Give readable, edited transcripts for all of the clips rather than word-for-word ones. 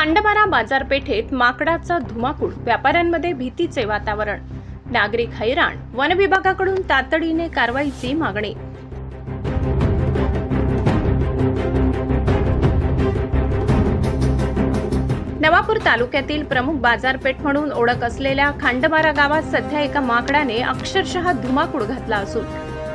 खांडबारा बाजारपेठेत माकडाचा धुमाकूळ, व्यापाऱ्यांमध्ये भीतीचे वातावरण, नागरिक हैराण, वन विभागाकडून तातडीने कारवाईची मागणी। नवापूर तालुक्यातील प्रमुख बाजारपेठ म्हणून ओळख असलेल्या खांडबारा गावात सध्या एका माकडाने अक्षरशः धुमाकूळ घातला असून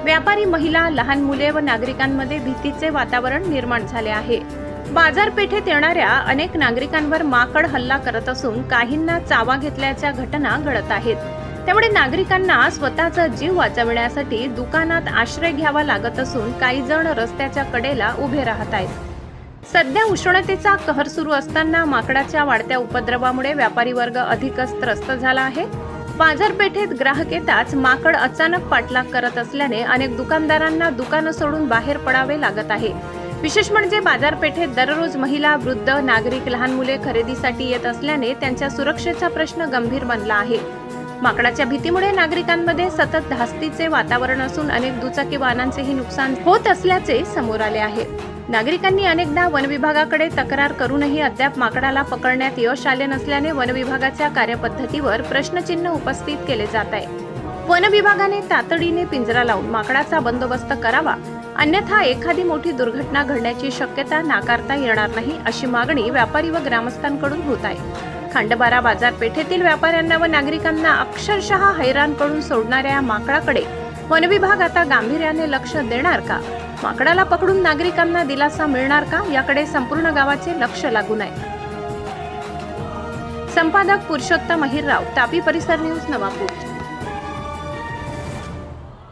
व्यापारी, महिला, लहान मुले व नागरिकांमध्ये भीतीचे वातावरण निर्माण झाले आहे। बाजारपेठेत येणाऱ्या अनेक नागरिकांवर माकड हल्ला करत असून काहींना चावा घेतल्याच्या घटना घडत आहेत। त्यामुळे नागरिकांना स्वतःचा जीव वाचवण्यासाठी दुकानात आश्रय घ्यावा लागत असून काही जण रस्त्याच्या कडेला उभे राहत आहेत। सध्या उष्णतेचा कहर सुरू असताना माकडाच्या वाढत्या उपद्रवामुळे व्यापारी वर्ग अधिकच त्रस्त झाला आहे। बाजारपेठेत ग्राहक येताच माकड अचानक पाठलाग करत असल्याने अनेक दुकानदारांना दुकानं सोडून बाहेर पडावे लागत आहे। विशेष म्हणजे बाजारपेठेत दररोज महिला, वृद्ध, नागरिक, लहान मुले खरेदीसाठी येत असल्याने त्यांच्या सुरक्षेचा प्रश्न गंभीर बनला आहे। माकडाच्या भीतीमुळे नागरिकांमध्ये सतत धास्तीचे वातावरण असून अनेक दुचाकी वाहनांचेही नुकसान होत असल्याचे समोर आले आहे। नागरिकांनी अनेकदा वन विभागाकडे तक्रार करूनही अद्याप माकडाला पकडण्यात यश आले नसल्याने वन विभागाच्या कार्यपद्धतीवर प्रश्नचिन्ह उपस्थित केले जात आहे। वन विभागाने तातडीने पिंजरा लावून माकडाचा बंदोबस्त करावा, अन्यथा एखादी मोठी दुर्घटना घडण्याची शक्यता नाकारता येणार नाही, अशी मागणी व्यापारी व ग्रामस्थांकडून होत आहे। खांडबारा बाजारपेठेतील व्यापाऱ्यांना व नागरिकांना अक्षरशः हैराण करून सोडणाऱ्या माकडाकडे वन विभाग आता गांभीर्याने लक्ष देणार का? माकडाला पकडून नागरिकांना दिलासा मिळणार का? याकडे संपूर्ण गावाचे लक्ष लागून आहे। संपादक पुरुषोत्तम अहिरराव, तापी परिसर न्यूज, नवापूर।